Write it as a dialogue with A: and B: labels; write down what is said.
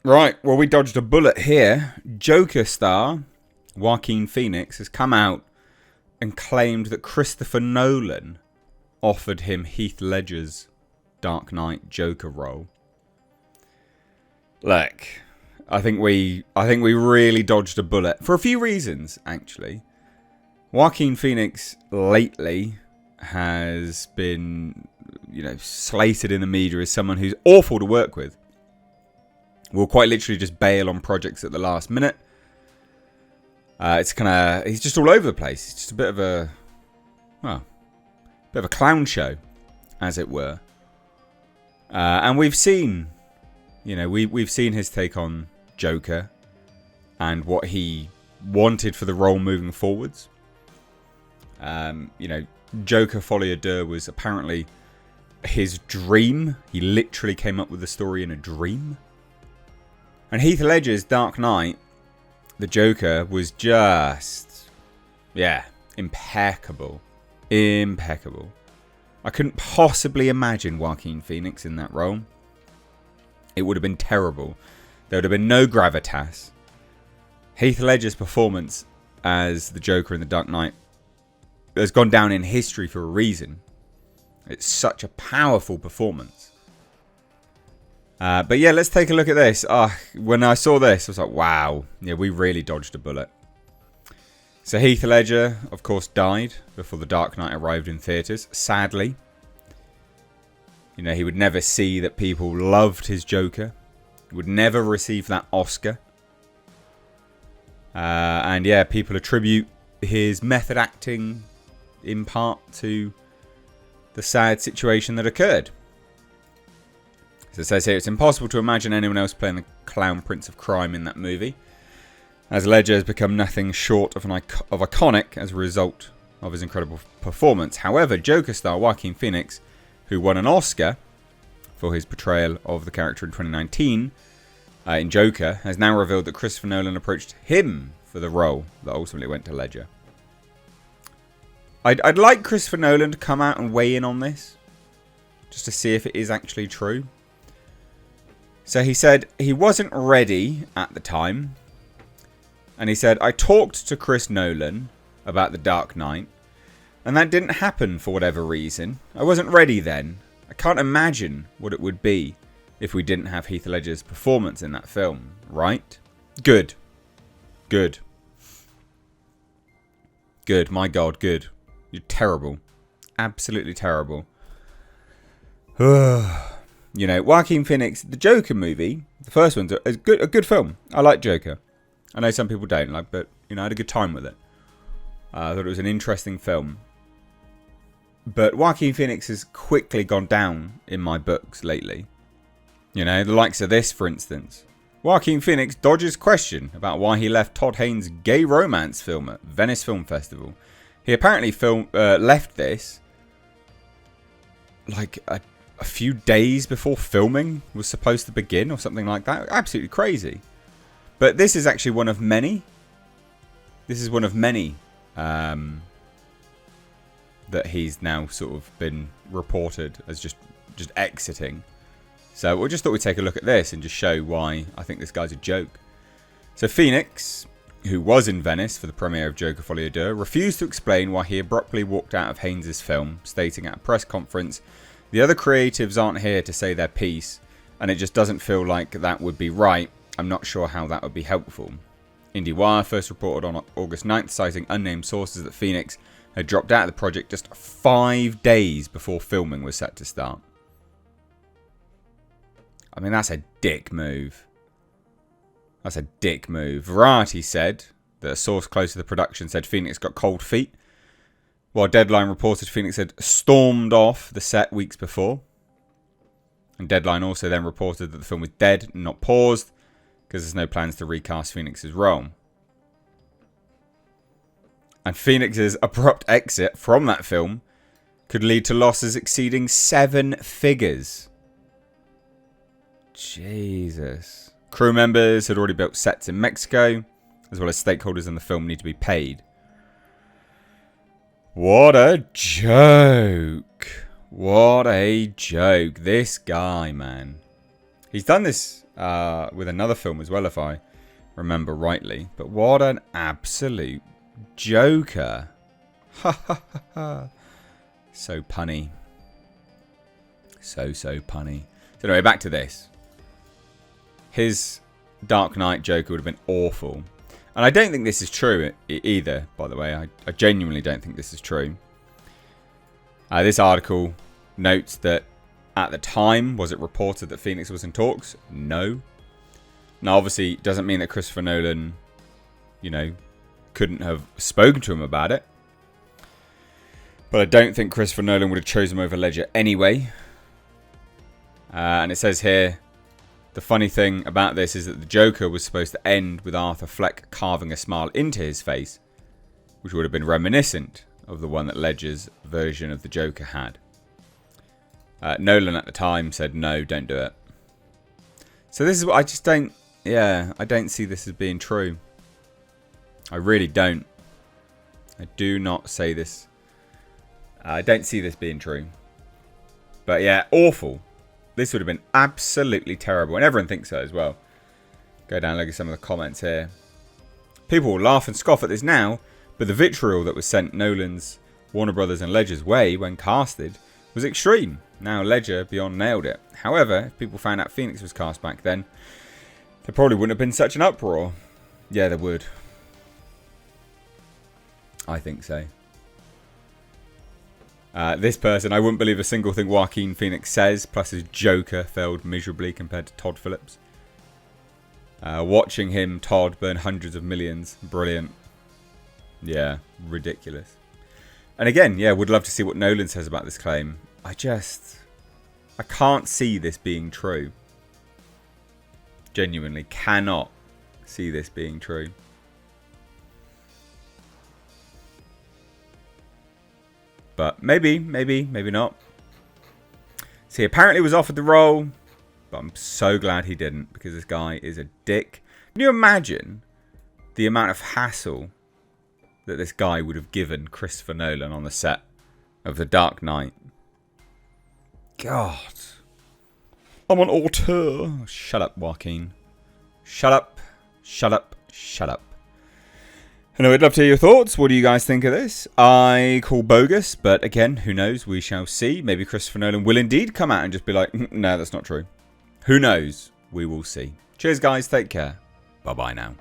A: Right, well, we dodged a bullet here. Joker star Joaquin Phoenix has come out and claimed that Christopher Nolan offered him Heath Ledger's Dark Knight Joker role. Look, I think we really dodged a bullet for a few reasons, actually. Joaquin Phoenix lately has been, slated in the media as someone who's awful to work with. Will quite literally just bail on projects at the last minute. He's just all over the place. It's just a bit of a clown show, as it were. And we've seen, we've seen his take on Joker and what he wanted for the role moving forwards. Joker Folie à Deux was apparently his dream. He literally came up with the story in a dream. And Heath Ledger's Dark Knight, the Joker, was just, impeccable. Impeccable. I couldn't possibly imagine Joaquin Phoenix in that role. It would have been terrible. There would have been no gravitas. Heath Ledger's performance as the Joker in the Dark Knight has gone down in history for a reason. It's such a powerful performance. But let's take a look at this. When I saw this, I was like, wow. Yeah, we really dodged a bullet. So Heath Ledger, of course, died before The Dark Knight arrived in theatres. Sadly. He would never see that people loved his Joker. He would never receive that Oscar. People attribute his method acting in part to the sad situation that occurred. So it says here, it's impossible to imagine anyone else playing the clown prince of crime in that movie, as Ledger has become nothing short of iconic as a result of his incredible performance. However, Joker star Joaquin Phoenix, who won an Oscar for his portrayal of the character in 2019 in Joker, has now revealed that Christopher Nolan approached him for the role that ultimately went to Ledger. I'd like Christopher Nolan to come out and weigh in on this, just to see if it is actually true. So he said he wasn't ready at the time. And he said, I talked to Chris Nolan about The Dark Knight, and that didn't happen for whatever reason. I wasn't ready then. I can't imagine what it would be if we didn't have Heath Ledger's performance in that film, right? Good. Good. Good, my God, good. You're terrible. Absolutely terrible. Joaquin Phoenix, the Joker movie, the first one's a good film. I like Joker. I know some people don't but I had a good time with it. I thought it was an interesting film. But Joaquin Phoenix has quickly gone down in my books lately. The likes of this, for instance. Joaquin Phoenix dodges question about why he left Todd Haynes' gay romance film at Venice Film Festival. He apparently left this like a few days before filming was supposed to begin or something like that. Absolutely crazy. But this is actually one of many. This is one of many that he's now sort of been reported as just exiting. So we just thought we'd take a look at this and just show why I think this guy's a joke. So Phoenix, who was in Venice for the premiere of Joker Folie à Deux, refused to explain why he abruptly walked out of Haynes' film, stating at a press conference, the other creatives aren't here to say their piece, and it just doesn't feel like that would be right. I'm not sure how that would be helpful. IndieWire first reported on August 9th, citing unnamed sources that Phoenix had dropped out of the project just 5 days before filming was set to start. I mean, that's a dick move. That's a dick move. Variety said that a source close to the production said Phoenix got cold feet, while Deadline reported Phoenix had stormed off the set weeks before. And Deadline also then reported that the film was dead and not paused, because there's no plans to recast Phoenix's role. And Phoenix's abrupt exit from that film could lead to losses exceeding 7 figures. Jesus. Crew members had already built sets in Mexico, as well as stakeholders in the film need to be paid. What a joke. What a joke. This guy, man. He's done this with another film as well, if I remember rightly. But what an absolute joker. Ha ha ha ha. So punny. So punny. So anyway, back to this. His Dark Knight Joker would have been awful. And I don't think this is true either, by the way. I genuinely don't think this is true. This article notes that at the time, was it reported that Phoenix was in talks? No. Now, obviously, it doesn't mean that Christopher Nolan, couldn't have spoken to him about it. But I don't think Christopher Nolan would have chosen him over Ledger anyway. And it says here, the funny thing about this is that the Joker was supposed to end with Arthur Fleck carving a smile into his face, which would have been reminiscent of the one that Ledger's version of the Joker had. Nolan at the time said, no, don't do it. So this is what I just don't, I don't see this as being true. I really don't. I do not say this. I don't see this being true. But yeah, awful. This would have been absolutely terrible. And everyone thinks so as well. Go down and look at some of the comments here. People will laugh and scoff at this now, but the vitriol that was sent Nolan's, Warner Brothers and Ledger's way when casted was extreme. Now Ledger beyond nailed it. However, if people found out Phoenix was cast back then, there probably wouldn't have been such an uproar. Yeah, there would. I think so. This person, I wouldn't believe a single thing Joaquin Phoenix says, plus his Joker failed miserably compared to Todd Phillips. Watching him, Todd, burn hundreds of millions. Brilliant. Yeah, ridiculous. And again, would love to see what Nolan says about this claim. I can't see this being true. Genuinely cannot see this being true. But maybe not. See, apparently was offered the role, but I'm so glad he didn't, because this guy is a dick. Can you imagine the amount of hassle that this guy would have given Christopher Nolan on the set of The Dark Knight? God. I'm on auteur. Shut up, Joaquin. Shut up. Shut up. Shut up. Anyway, I'd love to hear your thoughts. What do you guys think of this? I call bogus, but again, who knows? We shall see. Maybe Christopher Nolan will indeed come out and just be like, no, that's not true. Who knows? We will see. Cheers, guys. Take care. Bye-bye now.